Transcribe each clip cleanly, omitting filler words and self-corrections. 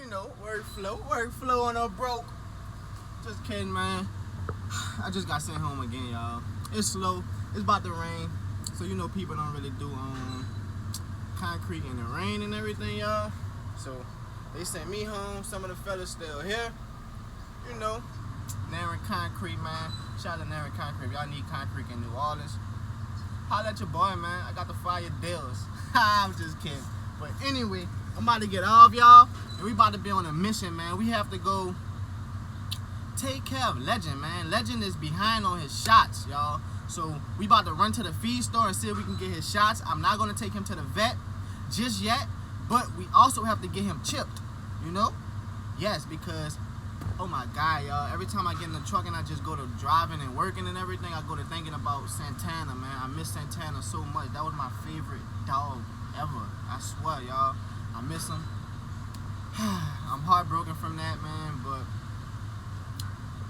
You know, word flow on a broke. Just kidding, man. I just got sent home again, y'all. It's slow. It's about to rain. So, you know, people don't really do concrete in the rain and everything, y'all. So, they sent me home. Some of the fellas still here. You know, Naren Concrete, man. Shout out to Naren Concrete. Y'all need concrete in New Orleans. Holla at your boy, man. I got the fire deals. I'm just kidding. But anyway, I'm about to get off, y'all. And we about to be on a mission, man. We have to go take care of Legend, man. Legend is behind on his shots, y'all. So we about to run to the feed store and see if we can get his shots. I'm not going to take him to the vet just yet, but we also have to get him chipped, you know? Yes, because, oh my God, y'all, every time I get in the truck and I just go to driving and working and everything, I go to thinking about Santana, man. I miss Santana so much. That was my favorite dog ever. I swear, y'all. I miss him. I'm heartbroken from that, man, but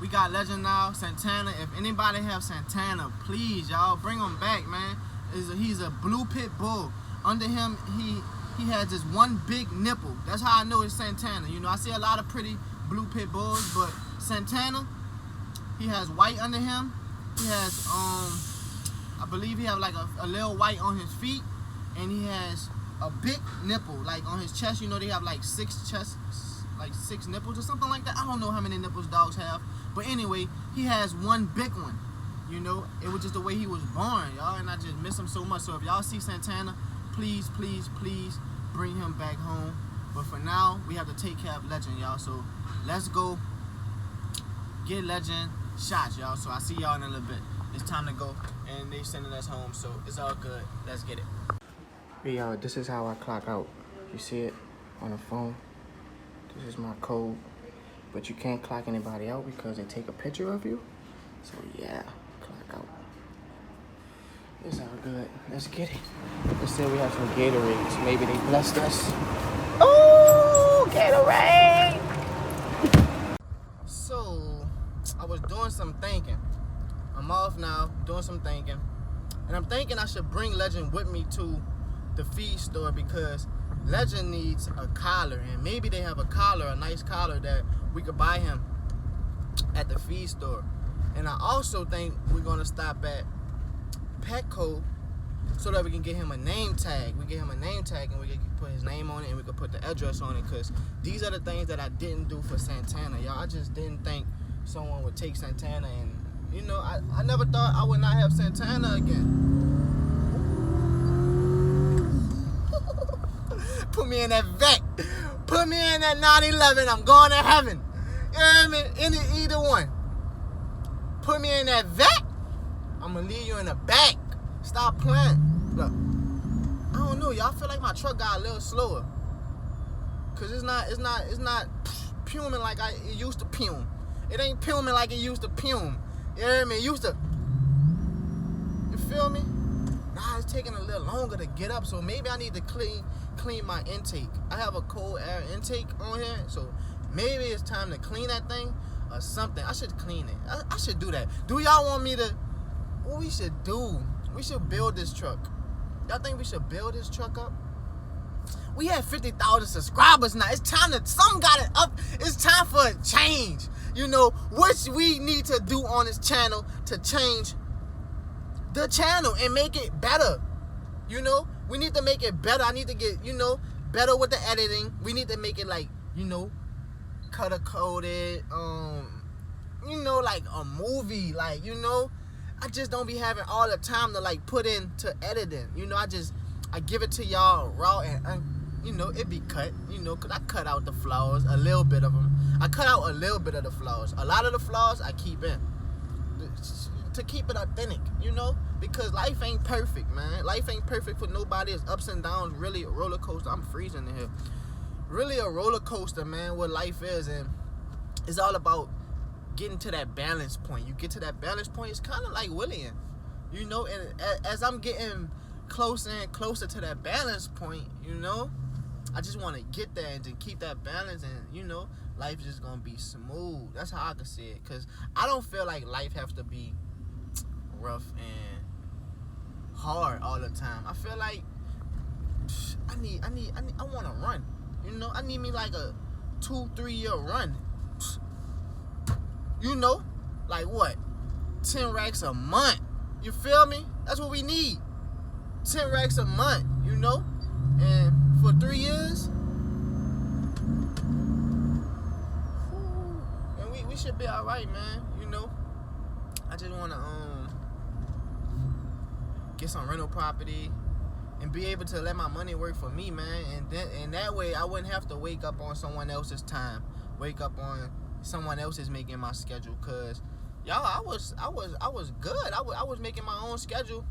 we got Legend now, Santana. If anybody have Santana, please, y'all, bring him back, man. He's a blue pit bull. Under him, he has just one big nipple. That's how I know it's Santana. You know, I see a lot of pretty blue pit bulls, but Santana, he has white under him. He has, I believe he have like a little white on his feet, and he has a big nipple, like on his chest. You know, they have like six nipples or something like that. I don't know how many nipples dogs have, but anyway, he has one big one. You know, it was just the way he was born, y'all, and I just miss him so much. So if y'all see Santana, please, please, please bring him back home. But for now, we have to take care of Legend, y'all. So let's go get Legend shots, y'all. So I'll see y'all in a little bit. It's time to go, and they sending us home, so it's all good. Let's get it. Hey, y'all, this is how I clock out. You see it on the phone? This is my code. But you can't clock anybody out because they take a picture of you. So yeah, clock out. It's all good. Let's get it. They said we have some Gatorades. Maybe they blessed us. Oh, Gatorade! So, I was doing some thinking. I'm off now, doing some thinking. And I'm thinking I should bring Legend with me to the feed store because Legend needs a collar. And maybe they have a collar, a nice collar that we could buy him at the feed store. And I also think we're going to stop at Peacock so that we can get him a name tag. We get him a name tag and we can put his name on it and we can put the address on it, because these are the things that I didn't do for Santana, y'all. I just didn't think someone would take Santana, and you know, I never thought I would not have Santana again. Put me in that vet. Put me in that 911. I'm going to heaven. You know what I mean? Either one. Put me in that vet. I'm going to leave you in the back. Stop playing. Look, I don't know, y'all. I feel like my truck got a little slower. Because it's not puming like it used to pume. It ain't puming like it used to pume. You know what I mean? It used to. You feel me? Nah, it's taking a little longer to get up, so maybe I need to clean my intake. I have a cold air intake on here, so maybe it's time to clean that thing or something. I should clean it. I should do that. Do y'all want me to? What we should do? We should build this truck. Y'all think we should build this truck up? We have 50,000 subscribers now. It's time to, some got it up. It's time for a change. You know, what we need to do on this channel to change the channel and make it better. You know, we need to make it better. I need to get, you know, better with the editing. We need to make it like, you know, color coded, you know, like a movie, like, you know. I just don't be having all the time to like put into editing. You know, I give it to y'all raw and you know, it be cut, you know, because I cut out the flaws, a little bit of them. I cut out a little bit of the flaws. A lot of the flaws I keep in to keep it authentic, you know, because life ain't perfect, man. Life ain't perfect for nobody. It's ups and downs, really a roller coaster. I'm freezing in here. Really a roller coaster, man, what life is, and it's all about getting to that balance point. You get to that balance point, it's kind of like William, you know, and as I'm getting closer and closer to that balance point, you know, I just want to get there and to keep that balance, and you know, life is just gonna be smooth. That's how I can see it, because I don't feel like life has to be rough and hard all the time. I feel like I want to run, you know. I need me like a 2-3 year run. You know, like what? 10 racks a month. You feel me? That's what we need. 10 racks a month, you know? And for 3 years, and we should be alright, man, you know? I just wanna get some rental property and be able to let my money work for me, man. And that way I wouldn't have to wake up on someone else's time. Wake up on someone else's making my schedule. Cause y'all, I was good. I was making my own schedule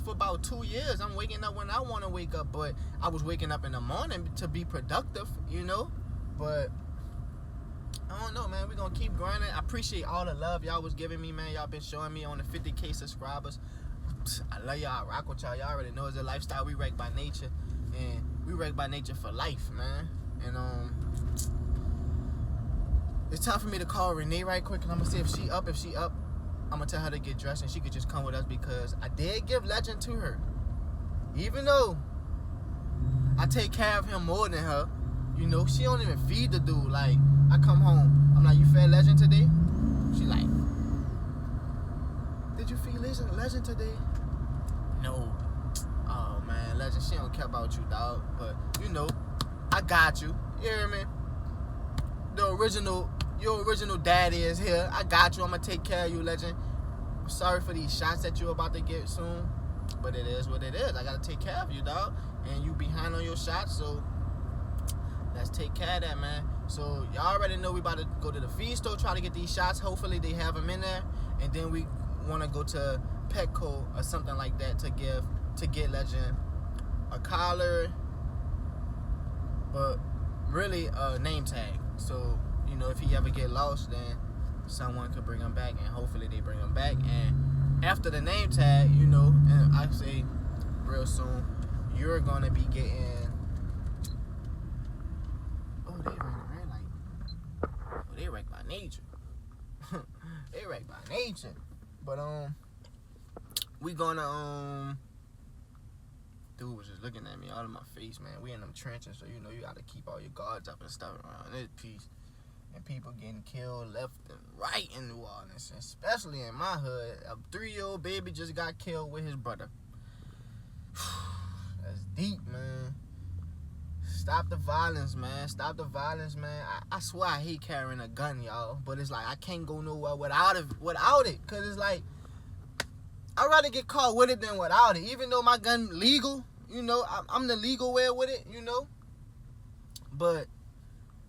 for about 2 years. I'm waking up when I want to wake up, but I was waking up in the morning to be productive, you know. But I don't know, man. We're gonna keep grinding. I appreciate all the love y'all was giving me, man. Y'all been showing me on the 50K subscribers. I love y'all. I rock with y'all. Y'all already know it's a lifestyle. We wreck by nature, and we wreck by nature for life, man. And it's time for me to call Renee right quick, and I'm gonna see if she up. If she up, I'm gonna tell her to get dressed, and she could just come with us because I did give Legend to her, even though I take care of him more than her. You know, she don't even feed the dude. Like, I come home, I'm like, you fed Legend today? She like, did you feed Legend today? No. Oh man, Legend, she don't care about you, dog. But you know, I got you. You hear me? Your original daddy is here. I got you. I'm gonna take care of you, Legend. I'm sorry for these shots that you're about to get soon, but it is what it is. I gotta take care of you, dog. And you behind on your shots, so let's take care of that, man. So y'all already know we about to go to the feed store, try to get these shots. Hopefully they have them in there, and then we want to go to Peacock or something like that to get Legend a collar, but really a name tag. So you know, if he ever get lost, then someone could bring him back, and hopefully they bring him back. And after the name tag, you know, and I say real soon, you're gonna be getting. Oh, they ran a red light. Oh, they wrecked by nature. They wrecked by nature. But we gonna dude was just looking at me all in my face, man. We in them trenches, so you know you gotta keep all your guards up and stuff around this piece. And people getting killed left and right in New Orleans, especially in my hood. A 3-year-old baby just got killed with his brother. That's deep, man. Stop the violence, man. Stop the violence, man. I swear I hate carrying a gun, y'all. But it's like I can't go nowhere without it. Because it's like, I'd rather get caught with it than without it. Even though my gun legal, you know, I'm the legal way with it, you know. But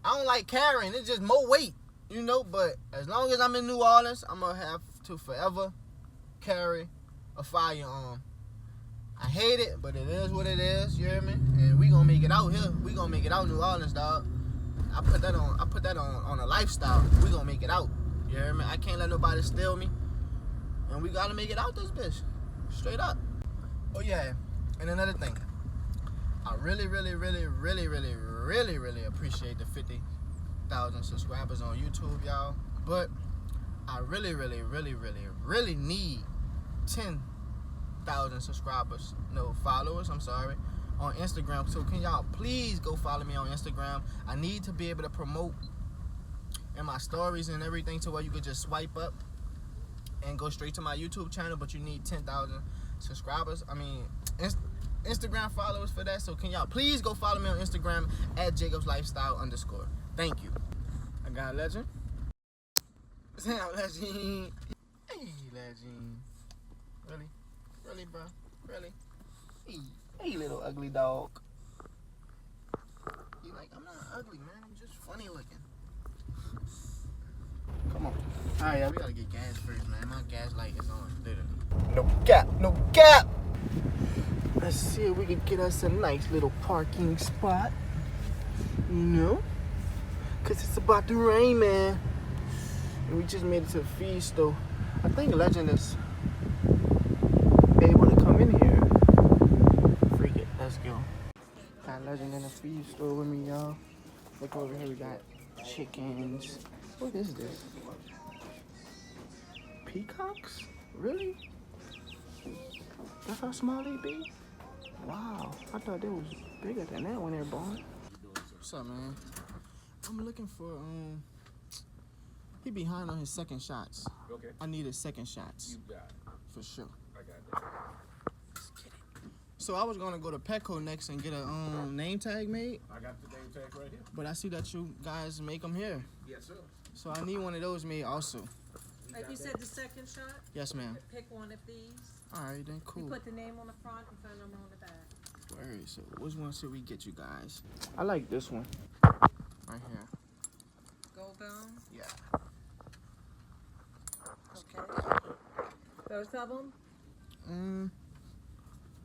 I don't like carrying. It's just more weight, you know. But as long as I'm in New Orleans, I'm going to have to forever carry a firearm. I hate it, but it is what it is, you hear me? And we gonna make it out here. We gonna make it out New Orleans, dog. I put that on a lifestyle. We gonna make it out, you hear me? I can't let nobody steal me. And we gotta make it out this bitch. Straight up. Oh yeah, and another thing. I really appreciate the 50,000 subscribers on YouTube, y'all. But I really need 10,000 subscribers, no followers, I'm sorry, on Instagram. So can y'all please go follow me on Instagram? I need to be able to promote in my stories and everything to where you could just swipe up and go straight to my YouTube channel, but you need 10,000 subscribers. I mean, Instagram followers for that. So can y'all please go follow me on Instagram at @JacobsLifestyle_. Thank you. I got Legend. Legend. Hey, Legend. Really, bro? Really? Hey, little ugly dog. He like, I'm not ugly, man. I'm just funny looking. Come on. Alright, yeah, we gotta get gas first, man. My gas light is on, literally. No cap. Let's see if we can get us a nice little parking spot. You know? Cause it's about to rain, man. And we just made it to the feed store. I think Legend is able to come in here. Freak it, let's go. Got Legend in the feed store with me, y'all. Look over here, we got chickens. What is this? Peacocks? Really? That's how small they be? Wow, I thought they was bigger than that when they're born. What's up, man? I'm looking for he behind on his second shots. Okay. I need his second shots. You got it. For sure. I got that. Let's get it. So I was gonna go to Petco next and get a name tag made. I got the name tag right here. But I see that you guys make them here. Yes, sir. So I need one of those made also. You said the second shot? Yes, ma'am. Pick one of these. All right, then cool. You put the name on the front and phone number on the back. Word. So which one should we get you guys? I like this one. Right here. Gold bone? Yeah. Okay. Both of them?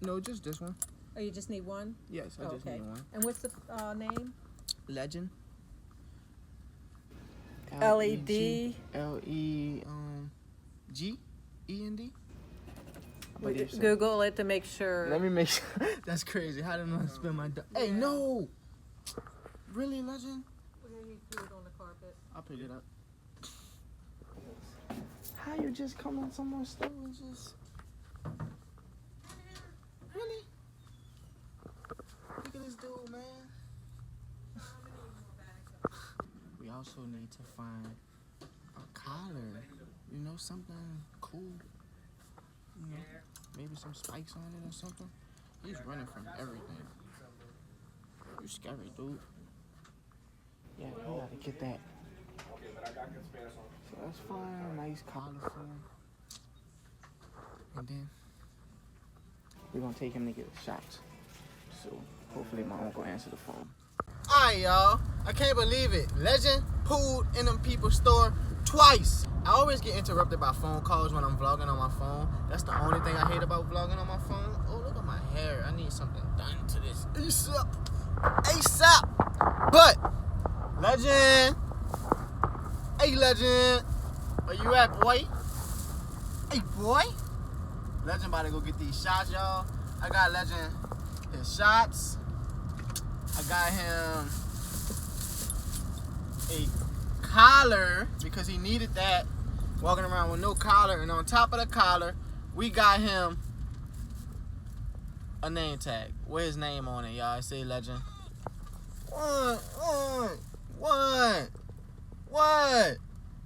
No, just this one. Oh, you just need one? Yes, I just need one. And what's the name? Legend. LED. G-E-N-D. Google it to make sure. Let me make sure. That's crazy. How did I spell my Hey, no! Really, Legend? We're going to need food on the carpet. I'll pick it up. How you just come on someone's store and just... Really? Look at this dude, man. We also need to find a collar. You know, something cool. You know, maybe some spikes on it or something. He's running from everything. You scary, dude. Yeah, you gotta get that. So that's fine. Nice collar for him. And then we're gonna take him to get shots. So hopefully my uncle answer the phone. Alright, y'all. I can't believe it. Legend pulled in them people's store twice. I always get interrupted by phone calls when I'm vlogging on my phone. That's the only thing I hate about vlogging on my phone. Oh, look at my hair. I need something done to this ASAP. ASAP. But, Legend. Hey, Legend. Where you at, boy? Hey, boy. Legend about to go get these shots, y'all. I got Legend his shots. I got him a collar because he needed that, walking around with no collar. And on top of the collar, we got him a name tag with his name on it, y'all. Say Legend. What?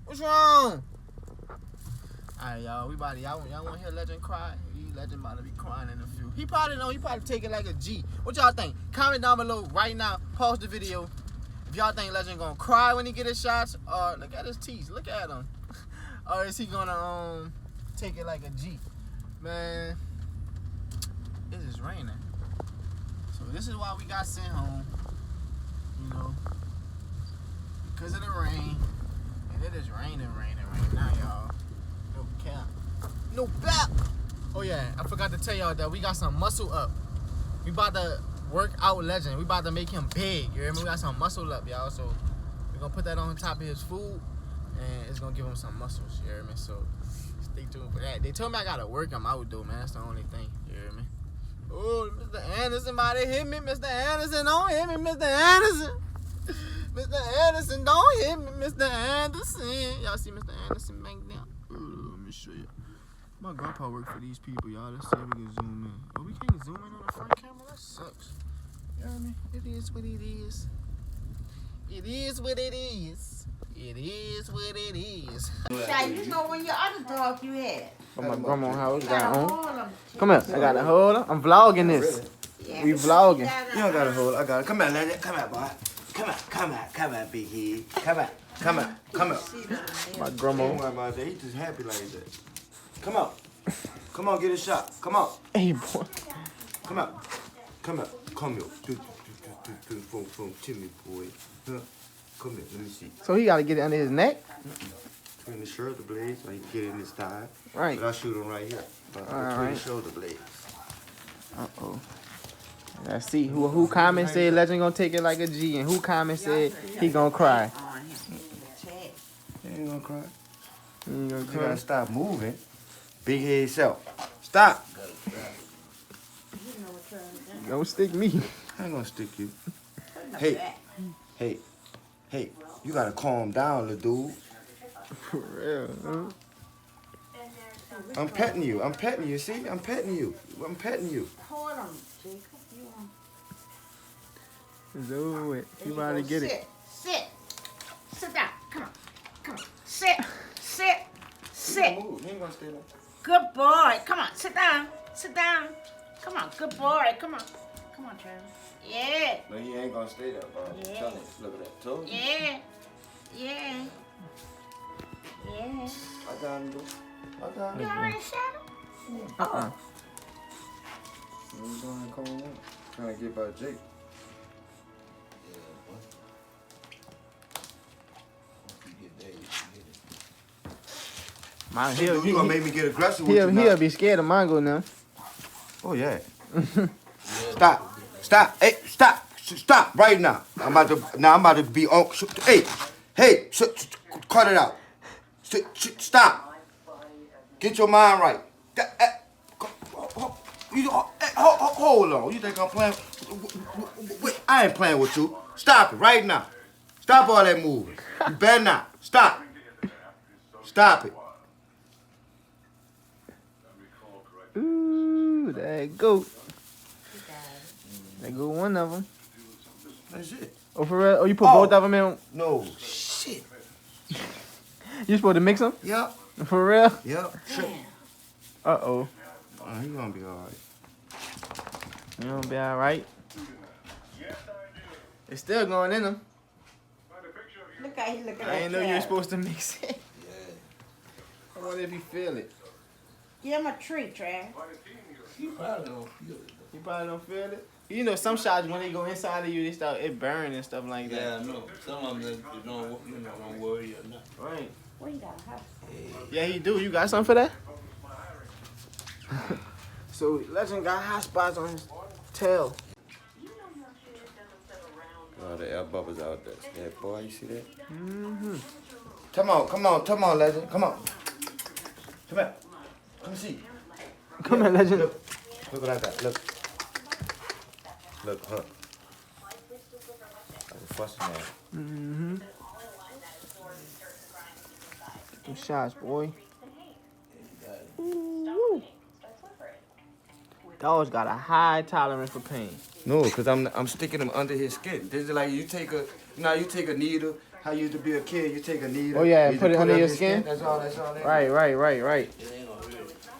What's wrong? Alright, y'all, we about to, y'all want to hear Legend cry? Legend about to be crying in a few. He probably take it like a G. What y'all think? Comment down below right now. Pause the video. If y'all think Legend gonna cry when he get his shots, or look at his teeth, look at him. Or is he gonna take it like a G? Man, it is raining. So this is why we got sent home. You know, because of the rain. And it is raining right now, y'all. No cap. No cap. Oh yeah, I forgot to tell y'all that we got some muscle up. We about to work out Legend. We about to make him big. You hear me? We got some muscle up, y'all. So we're gonna put that on top of his food, and it's gonna give him some muscles. You hear me? So stay tuned for that. They told me I gotta work him out, though, man. That's the only thing. You hear me? Oh, Mr. Anderson, somebody hit me. Mr. Anderson, don't hit me, Mr. Anderson. Mr. Anderson, don't hit me, Mr. Anderson. Y'all see Mr. Anderson back there? Let me show you. My grandpa worked for these people, y'all. Let's see if we can zoom in. Oh, we can't zoom in on the front camera? That sucks. You know what I mean? It is what it is. It is what it is. It is what it is. Now, you know when your other dog you had. From my grandma's house, got home. Come here, I got a holder. I'm vlogging this. Yeah, We vlogging. You don't got a hold. I got it. Come here, Legend. Come here, boy. Come here, big head. Come here. My Don't grandma. worry about that. He just happy like that. Come on, get a shot. Come on. Hey, boy. Come here. Come here. Chimney boy. Huh? Come here. Let me see. So he got to get it under his neck? Between the shoulder blades, so he can get it in his thigh. Right. But I'll shoot him right here. Between the shoulder blades. Uh-oh. Let's see. Who comment said Legend gonna take it like a G, and who comment said he gonna cry? He ain't gonna cry. He ain't gonna You cry. gotta stop moving. Big head self. Stop. Don't stick me. I ain't gonna stick you. Hey. You gotta calm down, little dude. For real, huh? I'm petting you. See? I'm petting you. Hold on, Jacob. You It's over with. You about to get it. Sit. Sit down. Come on. Come on. Sit. Sit. Sit. Move. He ain't gonna stay there. Good boy. Come on. Sit down. Sit down. Come on. Good boy. Come on. Come on, Travis. Yeah. No, he ain't gonna stay there, bro. Yeah. Tell him. Look at that. Told you. Yeah. Yeah. Yeah. I got him, bro. I got You him. already shot him? Uh-uh. What you doing? Come on. Trying to get by Jake. Man, You gonna make me get aggressive with you now. he'll be scared of mango now. Oh yeah. Stop. Stop. Hey, stop. Stop right now. I'm about to be on. Hey, cut it out. Stop. Get your mind right. Hold on. You think I'm playing? Wait, I ain't playing with you. Stop it right now. Stop all that moving. You better not. Stop. Stop it. Ooh, there you go. There go one of them. That's it. Oh, for real? Oh, you put both of them in? No. Shit. You supposed to mix them? Yep. For real? Yep. Sure. Uh-oh. Oh, you gonna be alright. You gonna be alright? It's still going in them. Look how he look at I that didn't know you were Travis. supposed to mix it. I wonder if you feel it. Give him a treat, Travis. You probably don't feel it. You probably don't feel it. You know, some shots when they go inside of you, it burn and stuff like that. Yeah, I know. Some of them that don't worry or nothing. Right. What you got? Huh? Yeah, he do. You got something for that? So Legend got hot spots on his tail. Oh, the air bubbles out there. Yeah, boy, you see that? Mm-hmm. Come on, Legend. Come on. Come here. Come see. Come here, Legend. Look what I got. Look. Look, huh? I was fussing at. Mm-hmm. Good shots, boy. Ooh. Dogs got a high tolerance for pain. No, cause I'm sticking them under his skin. This is like you take a needle. How you used to be a kid, you take a needle. Oh yeah, you and put it under your skin. That's all. That's all. Right.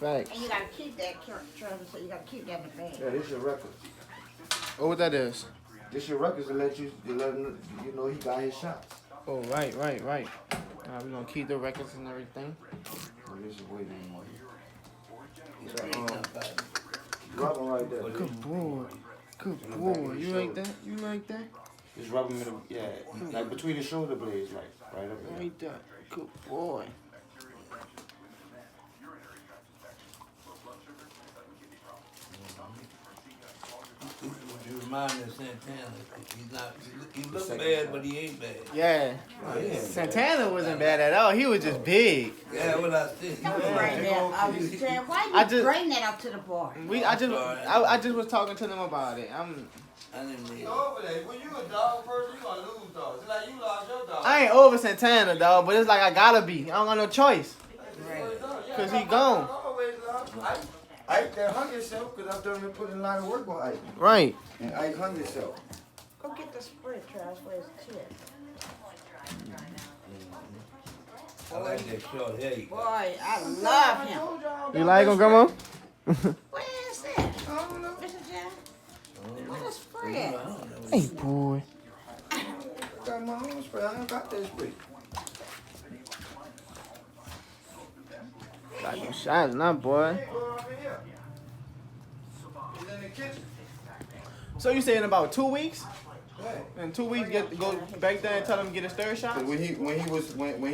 Facts. And you gotta keep that, Travis, so you gotta keep that in the bag. Yeah, this your record. Oh, what that is? This your records to let him, you know he got his shots. Oh, right. We're gonna keep the records and everything. Oh, this is way more. Rub him right there. Good boy. You like that? Just rub him in the, yeah, like between the shoulder blades, like right up there. Right there. Good boy. You remind me of Santana. He looks bad, but he ain't bad. Yeah. Oh, yeah. Santana wasn't bad at all. He was just big. Yeah, what I said. Don't bring that up. Why I you just- bring that up to the boy? I just was talking to them about it. I didn't mean Over there. When you a dog person, you gonna lose dogs. It's like you lost your dog. I ain't over Santana, dog, but it's like I gotta be. I don't got no choice. Cause he gone. Ike that hung himself because I've done been putting a lot of work on Ike. Right. And Ike hung himself. Go get the spray, Travis, for his tip. I like that short hair. Boy, I love him. You like him, Grandma? Where is that? I don't know. Mr. Jan? What is spray? Hey, boy. I got my own spray. I don't got that spray. Got no shots now, boy. Hey, go over here. He's in the kitchen. So you saying about 2 weeks? Yeah. In 2 weeks, go back there and tell him to get his third shot? When he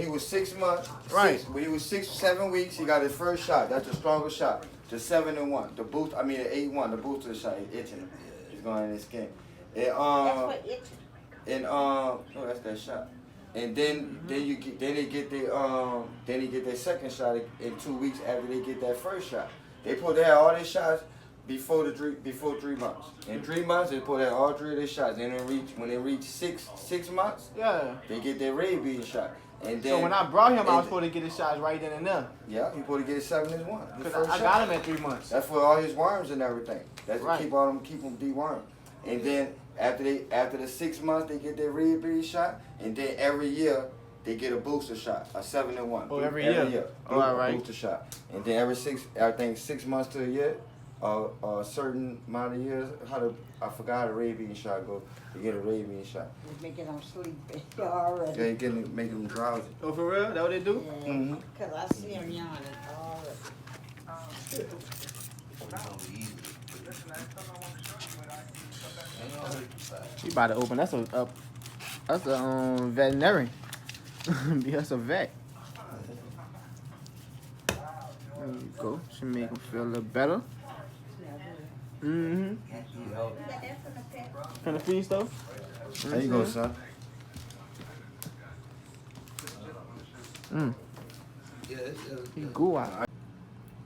was 6 months, Right. when he was 7 weeks, he got his first shot. That's the strongest shot. The 7-1, the 8-1, the booster shot. He's itching. He's going in his skin. And That's what it. no, that's that shot. And then they get their second shot in 2 weeks after they get that first shot. They put their all their shots before 3 months. In 3 months, they put out all 3 of their shots. Then when they reach six months, Yeah. they get their rabies shot. And then So when I brought him, I was supposed to get his shots right then and there. yeah, he supposed to get his 7-1. Because I got him at 3 months. That's for all his worms and everything. That's Right. to keep them dewormed. And then after the 6 months, they get their rabies shot. And then every year they get a booster shot, a 7-in-1. Oh, every year. Oh, all right. Booster shot, and then every 6 months to a year, a certain amount of years. I forgot how the rabies shot go. You get a rabies shot. It's making them sleepy already. Yeah, you making them drowsy. Oh, for real? That what they do? Yeah, Mhm. because I see them yawning already. You about to open. That's a veterinarian. That's a vet. There you go. Should make him feel a little better. Mm-hmm. From the feed stove? There you go, son. He go out.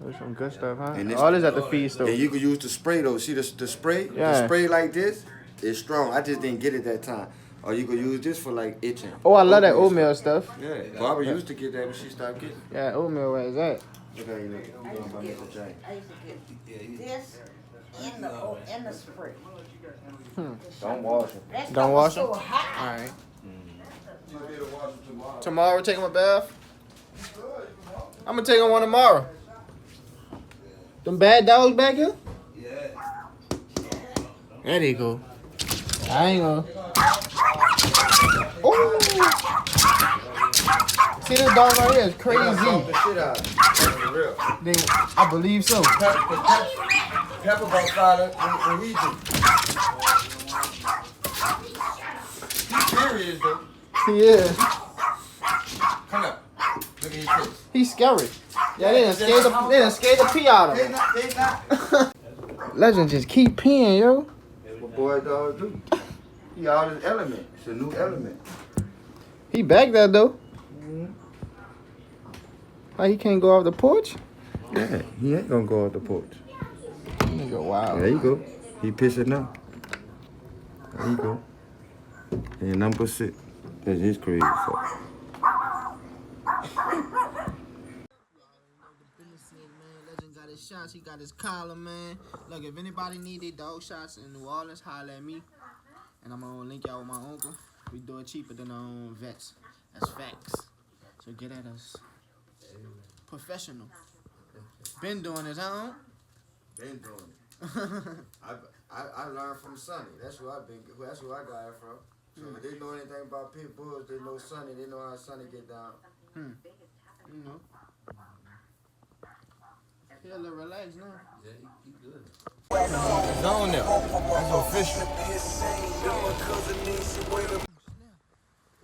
There's some good stuff, huh? And this- All this at the feed stove. And you can use the spray though. See the spray? Yeah. The spray like this is strong. I just didn't get it that time. Or you could use this for like itching. Oh, I love that oatmeal stuff. Yeah, Barbara used to get that when she stopped getting. Yeah, oatmeal, where is that? Look how you look. You going by Mr. James. I used to get this in the spray. Don't wash them. That Don't stuff wash was so them? hot. Alright. Tomorrow, taking my bath. I'm gonna take on one tomorrow. Them bad dogs back here? Yeah. There they go. I ain't gonna. Oh! See this dog right here is They gonna crazy. bump the shit out of you. For real. I believe so. Pepper gonna follow when we do. He's serious though. He is. Come up. Look at his face. He's scary. Yeah, they done scared the pee out of They him. not. Legend just keep peeing, yo. What boy dogs do? He out his element. It's a new element. He back there though. Why he can't go off the porch? Yeah, he ain't gonna go off the porch. Nigga, wow. There you go. He pissing now. There you go. And number 6. That's his crazy fuck. Legend got his shots, he got his collar, man. Look, if anybody need their dog shots in New Orleans, holler at me. And I'm gonna link y'all with my uncle. We do it cheaper than our own vets. That's facts. So get at us. Professional. Been doing his own. Been doing it. I learned from Sonny. That's who I got it from. So if they know anything about pit bulls, they know Sonny. They know how Sonny get down. You know. He a little relaxed now. Yeah, he good. It's on there. That's official. It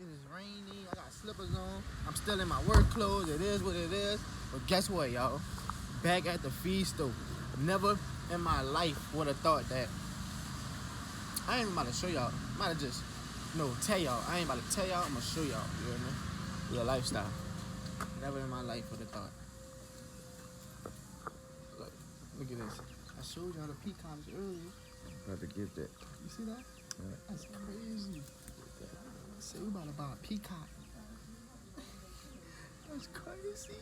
is rainy. I got slippers on. I'm still in my work clothes. It is what it is. But guess what, y'all? Back at the feed stove. Never in my life would have thought that. I ain't even about to show y'all. I'm about to just, tell y'all. I ain't about to tell y'all. I'm going to show y'all. You hear me? Your lifestyle. Never in my life would have thought. Look at this. I showed y'all the peacocks earlier. About to get that. You see that? That's crazy. Say we about to buy a peacock. That's crazy.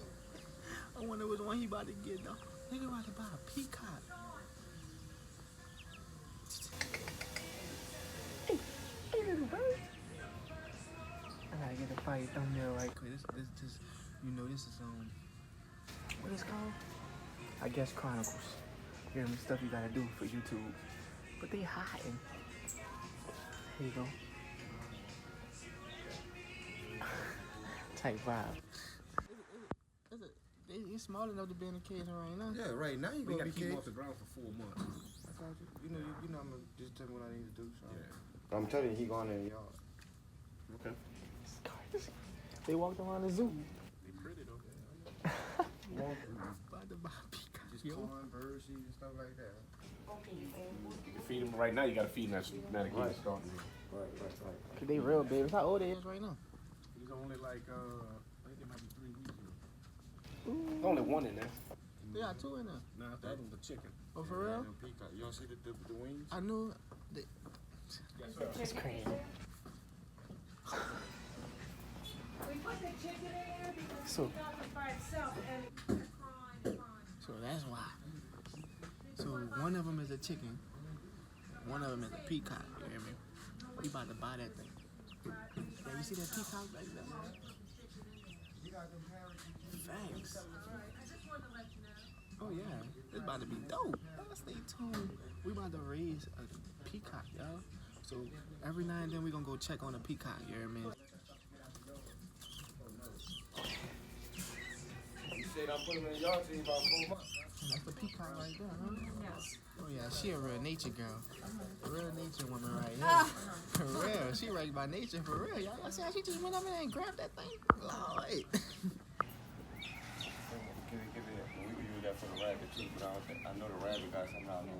I wonder which one he about to get though. Nigga about to buy a peacock. I gotta get the fight thumbnail right. Okay, this this is What is it called? I guess Chronicles. You know, stuff you gotta do for YouTube. But they hiding. Here you go. Type vibe. It's small enough to be in the cage right now. Yeah, right now you We gonna gotta be keep him caged. off the ground for 4 months. You know, I'm gonna just tell me what I need to do. So. Yeah. I'm telling you, he going in the yard. Okay. It's crazy. They walked around the zoo. They pretty though. About to buy a peacock. Just Yo. corn, bird seed, and stuff like that. You can feed him right now. You gotta feed him that medication Right. starting. Right. Cause they real babies. How old they is right now? He's only like I think it might be 3 weeks now. Only one in there. They got two in there. Nah, that one's the chicken. Oh, for real? And peacock. You don't see the wings? I knew. Yes, sir. It's crazy. So So that's why. So one of them is a chicken. One of them is a peacock. You hear me? We about to buy that thing. Yeah, you see that peacock back there, man? Thanks. Oh yeah, it's about to be dope. Y'all stay tuned. We about to raise a peacock, y'all. So every now and then we gonna go check on a peacock, you hear me? You said I put him in the yard till he about 4 months. That's the peacock right there, huh? Yes. Oh yeah, she a real nature girl. A real nature woman right here. For real. She right by nature for real. Y'all see how she just went up there and grabbed that thing? Lord. Give it. We can use that for the rabbit too, but I know the rabbit got something out there.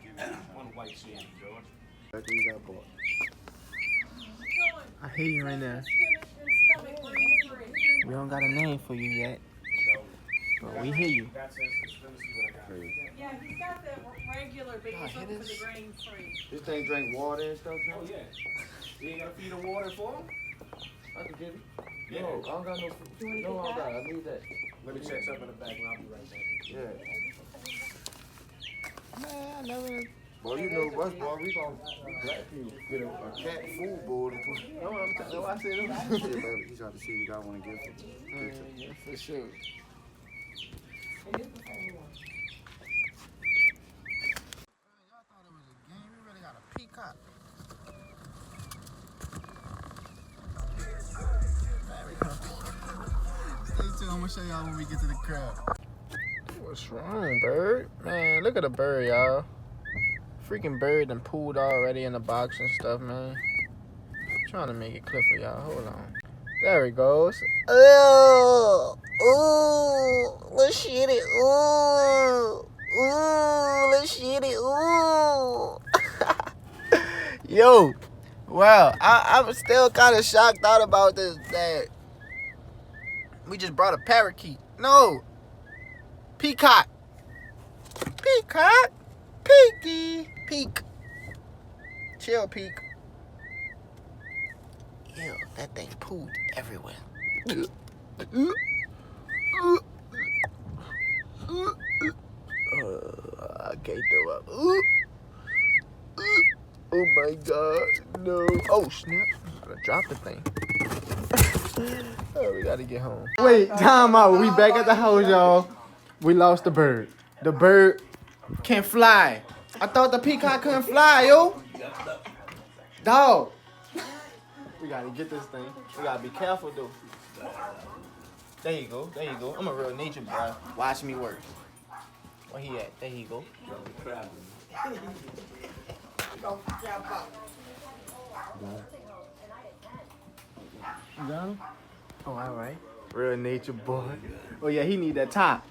Give it one white shade, George. That thing got bought. I hear you right now. We don't got a name for you yet. But we hear you. Yeah, he's got the regular, but he's looking for the grain free. This thing drink water and stuff, Joe? Oh, yeah. You ain't gotta feed him water for him? I can give it. Yeah. No, I don't got no food. No, I don't got it. I need that. Let me check something in the back and I'll be right back. Yeah. Man, I never. Boy, you know us, boy. We gonna black people get a cat food bowl and put. No, I'm telling you, I said Yeah, baby. He's trying to see if we got one to give him. yeah, for sure. Y'all thought it was a game. We really got a peacock. Stay tuned. I'm gonna show y'all when we get to the crib. What's wrong, bird? Man, look at the bird, y'all. Freaking bird done pooled already in the box and stuff, man. Trying to make it clear for y'all. Hold on. There it goes. Ooh, let's shit it. Ooh, let's shit it. Ooh. Yo, wow. I'm still kind of shocked out about this. That we just brought a parakeet. No, peacock. Peacock. Peaky. Peak. Chill, peak. Ew, that thing pooped everywhere. I can't throw up. Oh my god, no. Oh snap, I dropped the thing. Oh, we gotta get home. Wait, time out. We back at the house, y'all. We lost the bird. The bird can't fly. I thought the peacock couldn't fly, yo. Dog. We gotta get this thing. We gotta be careful, though. There you go. There you go. I'm a real nature boy. Watch me work. Where he at? There you go. You got him? Oh, all right. Real nature boy. Oh, yeah, he need that top.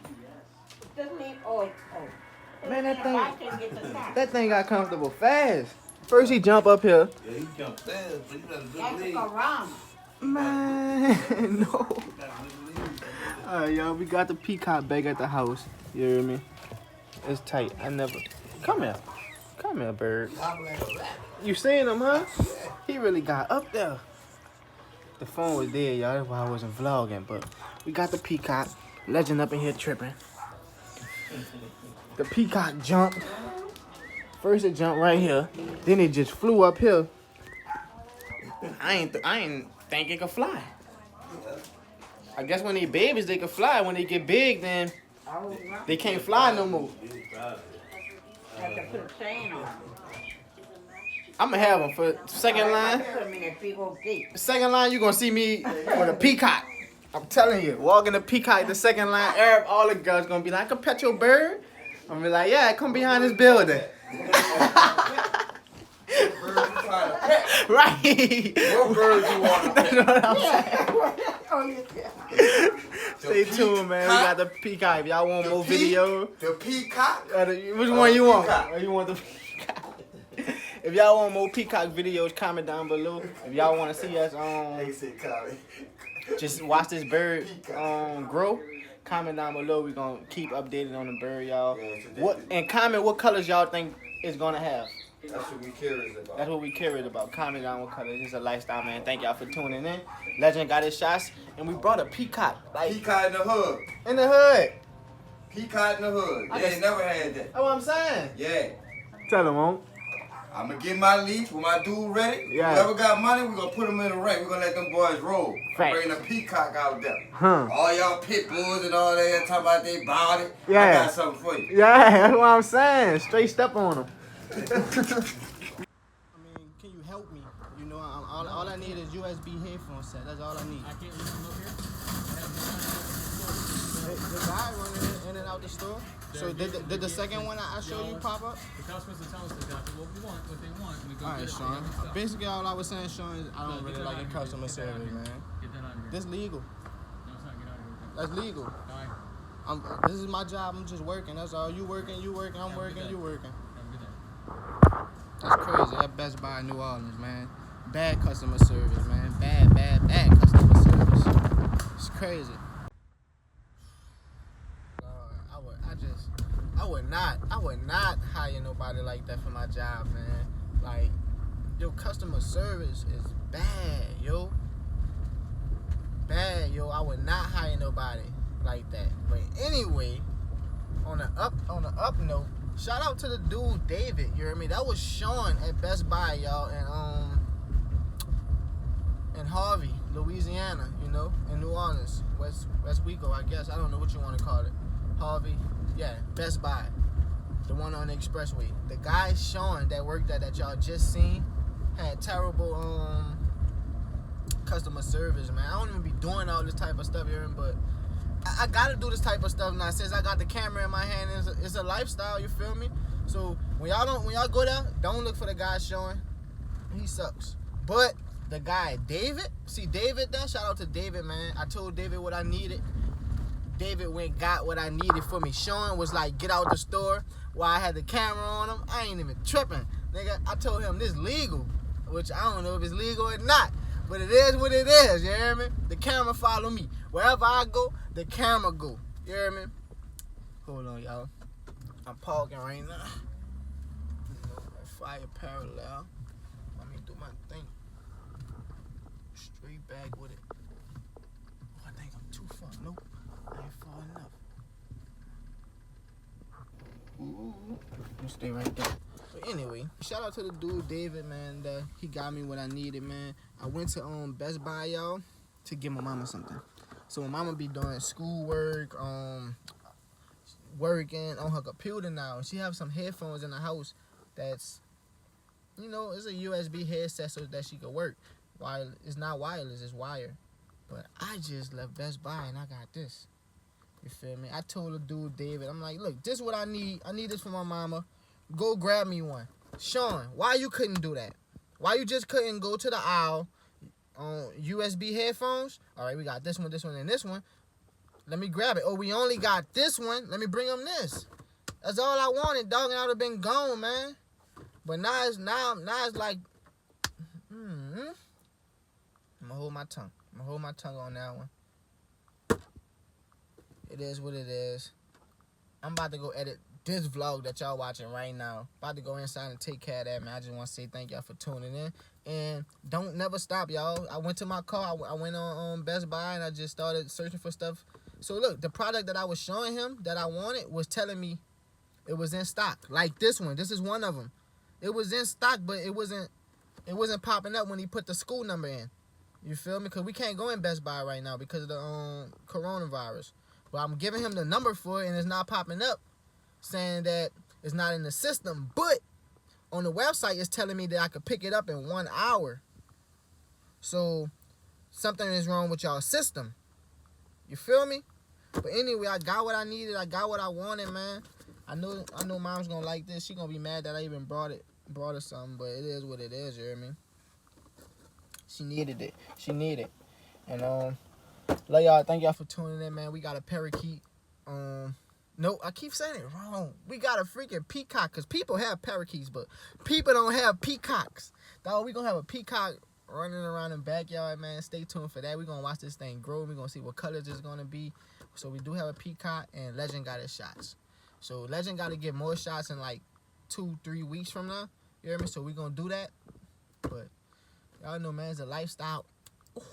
Doesn't need oil. Man, I can get the top. that thing got comfortable fast. First he jump up here. Yeah, he jumped fast, but he got a good That's leg. a ram. Man, no. Alright, y'all, we got the peacock back at the house. You hear me? It's tight. I never. Come here. Come here, bird. You seen him, huh? He really got up there. The phone was there, y'all. That's why I wasn't vlogging. But we got the peacock. Legend up in here tripping. The peacock jumped. First it jumped right here. Then it just flew up here. I ain't think it could fly. I guess when they babies they can fly. When they get big, then they can't fly no more. Have to put a chain on. I'ma have them for second line. Put them in that big old gate. Second line, you gonna see me with a peacock. I'm telling you, walking the peacock the second line. All the girls gonna be like, I can pet your bird. I'm gonna be like, yeah, come behind this building. Right. What bird you want? That's what I'm saying. Oh, Stay tuned, man. We got the peacock. If y'all want more video, The peacock? which one you want? Peacock. Or you want the peacock? If y'all want more peacock videos, comment down below. If y'all want to see us just watch this bird grow, comment down below. We're gonna keep updated on the bird, y'all. And comment what colors y'all think it's gonna have. That's what we curious about. That's what we curious about. Comment down what colors. It's a lifestyle, man. Thank y'all for tuning in. Legend got his shots, and we brought a peacock. Like Peacock in the hood. in the hood. Peacock in the hood. I They guess- ain't never had that. That's what I'm saying. Yeah. Tell him, on. I'm gonna get my leash when my dude ready. Yeah. Whoever got money, we gonna put them in the ring. We gonna let them boys roll. Facts. Bring the Peacock out there. Huh. All y'all pit bulls and all that talking about they body. Yeah. I got something for you. Yeah, that's what I'm saying. Straight step on them. I mean, can you help me? You know, all I need is USB headphone set. That's all I need. I can't leave them up here. The guy running in and out the store. So did the second one I showed you pop up? The customer's to tell us exactly what we want, what they want, and we go All right, get it. Sean. Basically, all I was saying, Sean, is I don't really like your customer service, man. Get that out of here. This legal. No, it's not. Get out of here. That's legal. All right. This is my job. I'm just working. That's all. You working. I'm working. You working. Have a good day. That's crazy. That Best Buy New Orleans, man. Bad customer service, man. Bad customer service. It's crazy. I would not hire nobody like that for my job, man. Like, your customer service is bad, yo. Bad, yo. I would not hire nobody like that. But anyway, on the up note, shout out to the dude David. You hear me? That was Sean at Best Buy, y'all, in Harvey, Louisiana. You know, in New Orleans, West Waco, I guess. I don't know what you want to call it. Harvey, yeah, Best Buy, the one on the expressway. The guy Sean that worked there that y'all just seen had terrible customer service, man. I don't even be doing all this type of stuff here, but I gotta do this type of stuff now since I got the camera in my hand. It's a lifestyle, you feel me? So when y'all go there, don't look for the guy Sean. He sucks. But the guy David, see David there. Shout out to David, man. I told David what I needed. David went got what I needed for me. Sean was like, get out the store while I had the camera on him. I ain't even tripping. Nigga, I told him this legal, which I don't know if it's legal or not, but it is what it is, you hear me? The camera follow me. Wherever I go, the camera go. You hear me? Hold on, y'all. I'm parking right now. Fire parallel. Let me do my thing. Straight back with it. Oh, I think I'm too far. Nope. I ain't far enough. I'll stay right there. But anyway, shout out to the dude David, man. He got me what I needed, man. I went to Best Buy, y'all, to get my mama something. So my mama be doing schoolwork, working on her computer now. She have some headphones in the house that's, you know, it's a USB headset so that she could work. It's not wireless, it's wired. But I just left Best Buy and I got this. You feel me? I told the dude David, I'm like, look, this is what I need. I need this for my mama. Go grab me one. Sean, why you couldn't do that? Why you just couldn't go to the aisle on USB headphones? All right, we got this one, and this one. Let me grab it. Oh, we only got this one. Let me bring him this. That's all I wanted, dog, and I would have been gone, man. But now it's like, I'm gonna hold my tongue. I'm gonna hold my tongue on that one. It is what it is. I'm about to go edit this vlog that y'all watching right now. About to go inside and take care of that, man. I just want to say thank y'all for tuning in. And don't never stop, y'all. I went to my car. I went on Best Buy, and I just started searching for stuff. So, look, the product that I was showing him that I wanted was telling me it was in stock. Like this one. This is one of them. It was in stock, but it wasn't popping up when he put the school number in. You feel me? Because we can't go in Best Buy right now because of the coronavirus. But I'm giving him the number for it, and it's not popping up, saying that it's not in the system. But on the website, it's telling me that I could pick it up in 1 hour. So something is wrong with y'all's system. You feel me? But anyway, I got what I needed. I got what I wanted, man. I know mom's gonna like this. She gonna be mad that I even brought her something, but it is what it is, you hear me? She needed it. She needed it. And love y'all. Thank y'all for tuning in, man. We got a parakeet. No, I keep saying it wrong. We got a freaking peacock, because people have parakeets, but people don't have peacocks. Dog, we gonna have a peacock running around in the backyard, man. Stay tuned for that. We gonna watch this thing grow. We gonna see what colors it's gonna be. So we do have a peacock, and Legend got his shots. So Legend got to get more shots in like 2-3 weeks from now. You hear me? So we gonna do that. But y'all know, man, it's a lifestyle.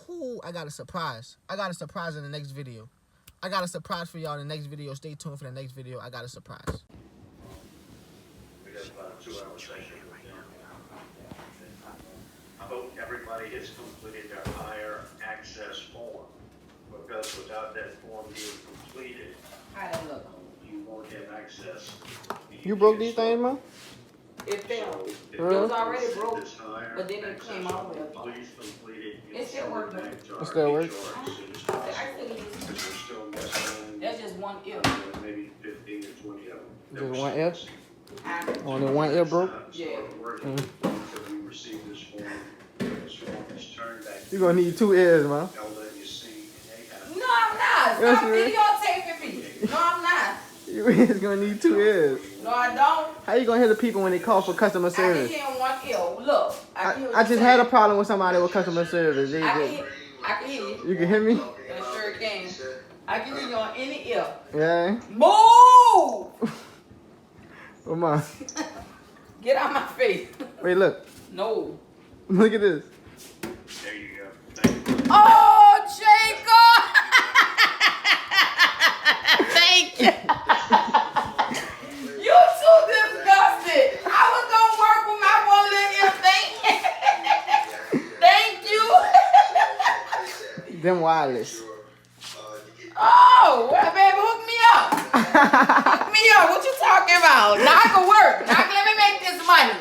Ooh, I got a surprise. I got a surprise in the next video. I got a surprise for y'all in the next video. Stay tuned for the next video. I got a surprise. everybody has completed their higher access form. Because without that form being completed, How that look? you won't have access. You broke these things, man? It failed. It was already broke, this higher but then it came all the way up. Please complete it. It still works, though. It still works? There's just one ear. Maybe 15 or 20 of them. Just one ear? Only one ear broke? Yeah. We receive this form. This form is turned back. You gonna need 2 ears, man. They'll let you see. No, I'm not. Yes, Stop you is. videotaping me. No, I'm not. You is gonna need 2 ears. No, I don't. How you gonna hear the people when they call for customer I can service? hear in one ear. Look, I can hear what I you just say. had a problem with somebody with customer service. I can hear you. You can hear me? I sure can. I can hear you on any ear. Yeah. Move! Come on. Get out my face. Wait, look. No. Look at this. There you go. Thank you. Oh, Jacob! Thank you. You too disgusted. I was gonna work with my one little thing. Thank you. Them wireless. Oh, well, baby, hook me up. Hook me up. What you talking about? Now I can work. Now let me make this money.